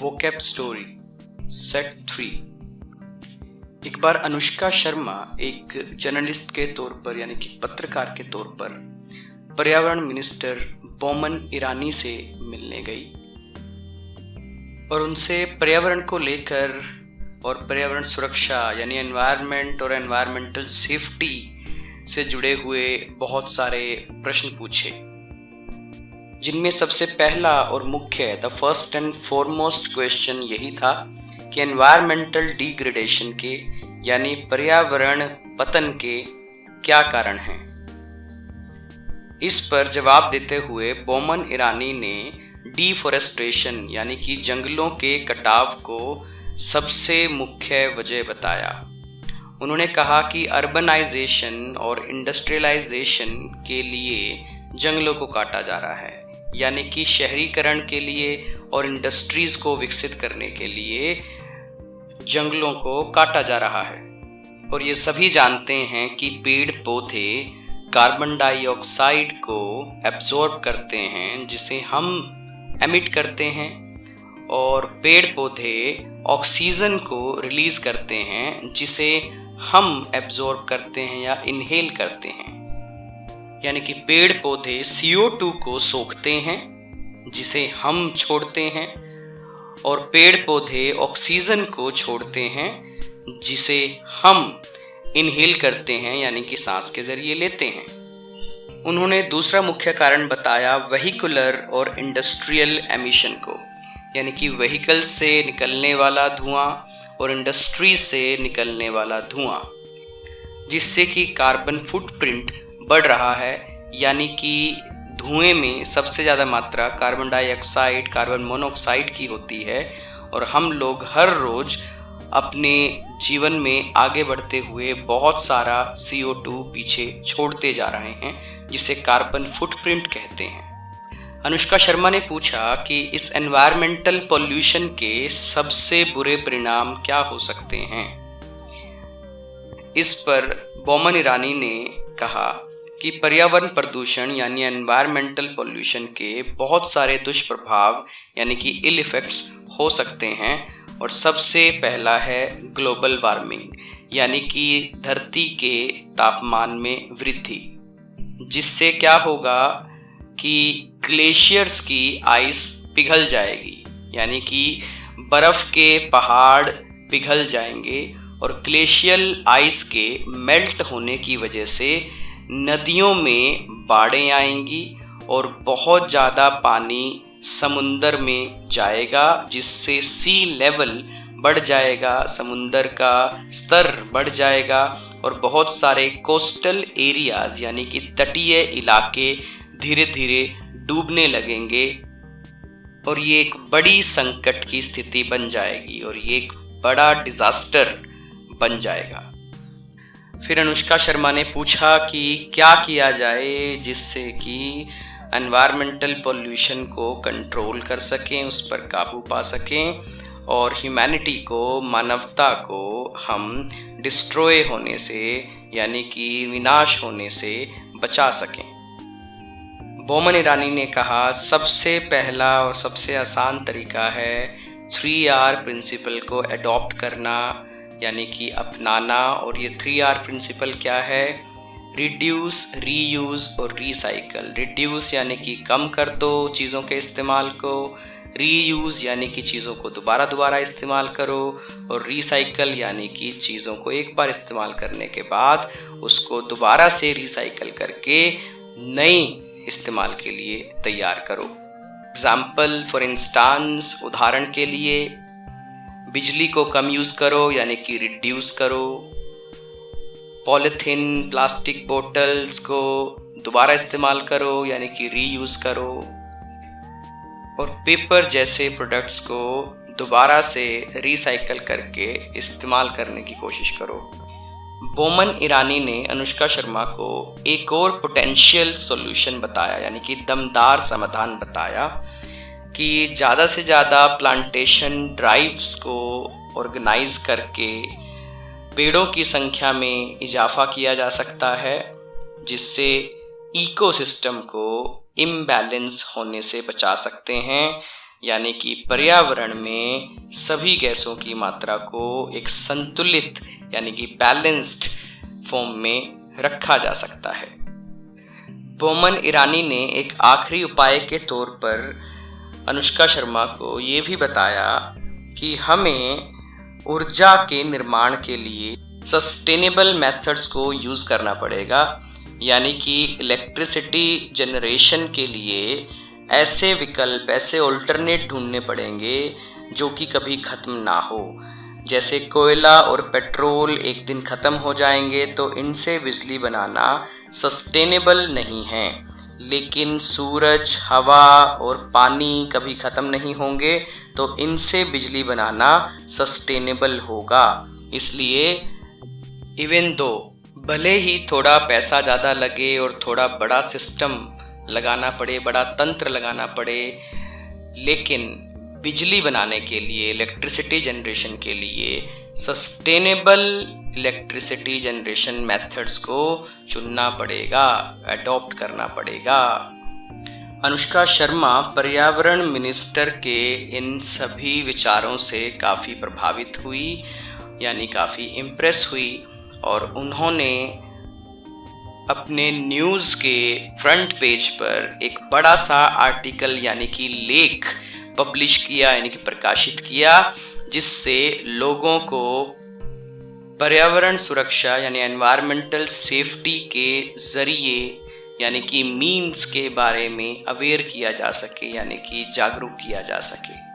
Vocab story set 3। एक बार अनुष्का शर्मा एक journalist के तौर पर यानी कि पत्रकार के तौर पर पर्यावरण मिनिस्टर बोमन ईरानी से मिलने गई और उनसे पर्यावरण को लेकर और पर्यावरण सुरक्षा यानी एनवायरनमेंट और एनवायरमेंटल सेफ्टी से जुड़े हुए बहुत सारे प्रश्न पूछे, जिनमें सबसे पहला और मुख्य the first and foremost question यही था कि एनवायरमेंटल डिग्रेडेशन के यानी पर्यावरण पतन के क्या कारण हैं। इस पर जवाब देते हुए बोमन ईरानी ने डिफॉरेस्टेशन यानी कि जंगलों के कटाव को सबसे मुख्य वजह बताया। उन्होंने कहा कि अर्बनाइजेशन और इंडस्ट्रियलाइजेशन के लिए जंगलों को काटा जा रहा है, यानी कि शहरीकरण के लिए और इंडस्ट्रीज़ को विकसित करने के लिए जंगलों को काटा जा रहा है। और ये सभी जानते हैं कि पेड़ पौधे कार्बन डाइऑक्साइड को एब्जॉर्ब करते हैं जिसे हम एमिट करते हैं, और पेड़ पौधे ऑक्सीजन को रिलीज़ करते हैं जिसे हम एब्जॉर्ब करते हैं या इनहेल करते हैं। यानी कि पेड़ पौधे CO2 को सोखते हैं जिसे हम छोड़ते हैं, और पेड़ पौधे ऑक्सीजन को छोड़ते हैं जिसे हम इनहेल करते हैं यानी कि सांस के जरिए लेते हैं। उन्होंने दूसरा मुख्य कारण बताया व्हीकुलर और इंडस्ट्रियल एमिशन को, यानी कि व्हीकल से निकलने वाला धुआं और इंडस्ट्री से निकलने वाला धुआं, जिससे कि कार्बन फुटप्रिंट बढ़ रहा है। यानी कि धुएं में सबसे ज़्यादा मात्रा कार्बन डाइऑक्साइड, कार्बन मोनोऑक्साइड की होती है, और हम लोग हर रोज़ अपने जीवन में आगे बढ़ते हुए बहुत सारा CO2 पीछे छोड़ते जा रहे हैं, जिसे कार्बन फुटप्रिंट कहते हैं। अनुष्का शर्मा ने पूछा कि इस एनवायरमेंटल पॉल्यूशन के सबसे बुरे परिणाम क्या हो सकते हैं। इस पर बोमन ईरानी ने कहा कि पर्यावरण प्रदूषण यानी एनवायरमेंटल पॉल्यूशन के बहुत सारे दुष्प्रभाव यानी कि इल इफेक्ट्स हो सकते हैं, और सबसे पहला है ग्लोबल वार्मिंग यानी कि धरती के तापमान में वृद्धि, जिससे क्या होगा कि ग्लेशियर्स की आइस पिघल जाएगी, यानी कि बर्फ़ के पहाड़ पिघल जाएंगे, और ग्लेशियल आइस के मेल्ट होने की वजह से नदियों में बाढ़ें आएंगी और बहुत ज़्यादा पानी समुंदर में जाएगा, जिससे सी लेवल बढ़ जाएगा, समुंदर का स्तर बढ़ जाएगा, और बहुत सारे कोस्टल एरियाज़ यानी कि तटीय इलाके धीरे धीरे डूबने लगेंगे, और ये एक बड़ी संकट की स्थिति बन जाएगी और ये एक बड़ा डिज़ास्टर बन जाएगा। फिर अनुष्का शर्मा ने पूछा कि क्या किया जाए जिससे कि एनवायरमेंटल पॉल्यूशन को कंट्रोल कर सकें, उस पर काबू पा सकें, और ह्यूमैनिटी को, मानवता को हम डिस्ट्रॉय होने से यानी कि विनाश होने से बचा सकें। बोमन ईरानी ने कहा सबसे पहला और सबसे आसान तरीका है 3R प्रिंसिपल को अडॉप्ट करना यानी कि अपनाना। और ये 3R प्रिंसिपल क्या है? रिड्यूस, रीयूज़ और रीसाइकल। रिड्यूस यानी कि कम कर दो चीज़ों के इस्तेमाल को, रीयूज़ यानी कि चीज़ों को दोबारा इस्तेमाल करो, और रीसाइकल यानी कि चीज़ों को एक बार इस्तेमाल करने के बाद उसको दोबारा से रीसाइकल करके नई इस्तेमाल के लिए तैयार करो। एग्जाम्पल फॉर इंस्टांस, उदाहरण के लिए बिजली को कम यूज़ करो यानी कि रिड्यूस करो, पॉलीथीन प्लास्टिक बोतल्स को दोबारा इस्तेमाल करो यानी कि रीयूज़ करो, और पेपर जैसे प्रोडक्ट्स को दोबारा से रिसाइकल करके इस्तेमाल करने की कोशिश करो। बोमन ईरानी ने अनुष्का शर्मा को एक और पोटेंशियल सॉल्यूशन बताया यानी कि दमदार समाधान बताया कि ज़्यादा से ज़्यादा प्लांटेशन ड्राइव्स को ऑर्गेनाइज करके पेड़ों की संख्या में इजाफा किया जा सकता है, जिससे इकोसिस्टम को इम्बैलेंस होने से बचा सकते हैं, यानी कि पर्यावरण में सभी गैसों की मात्रा को एक संतुलित यानी कि बैलेंस्ड फॉर्म में रखा जा सकता है। बोमन ईरानी ने एक आखिरी उपाय के तौर पर अनुष्का शर्मा को ये भी बताया कि हमें ऊर्जा के निर्माण के लिए सस्टेनेबल मेथड्स को यूज़ करना पड़ेगा, यानी कि इलेक्ट्रिसिटी जनरेशन के लिए ऐसे विकल्प, ऐसे ऑल्टरनेट ढूंढने पड़ेंगे जो कि कभी ख़त्म ना हो। जैसे कोयला और पेट्रोल एक दिन ख़त्म हो जाएंगे तो इनसे बिजली बनाना सस्टेनेबल नहीं है, लेकिन सूरज, हवा और पानी कभी ख़त्म नहीं होंगे तो इनसे बिजली बनाना सस्टेनेबल होगा। इसलिए इवन दो भले ही थोड़ा पैसा ज़्यादा लगे और थोड़ा बड़ा सिस्टम लगाना पड़े, बड़ा तंत्र लगाना पड़े, लेकिन बिजली बनाने के लिए, इलेक्ट्रिसिटी जनरेशन के लिए सस्टेनेबल इलेक्ट्रिसिटी जनरेशन मेथड्स को चुनना पड़ेगा, अडॉप्ट करना पड़ेगा। अनुष्का शर्मा पर्यावरण मिनिस्टर के इन सभी विचारों से काफ़ी प्रभावित हुई, यानी काफ़ी इम्प्रेस हुई, और उन्होंने अपने न्यूज़ के फ्रंट पेज पर एक बड़ा सा आर्टिकल यानी कि लेख पब्लिश किया, यानी कि प्रकाशित किया, जिससे लोगों को पर्यावरण सुरक्षा यानी एनवायरमेंटल सेफ्टी के ज़रिए यानी कि मीन्स के बारे में अवेयर किया जा सके, यानी कि जागरूक किया जा सके।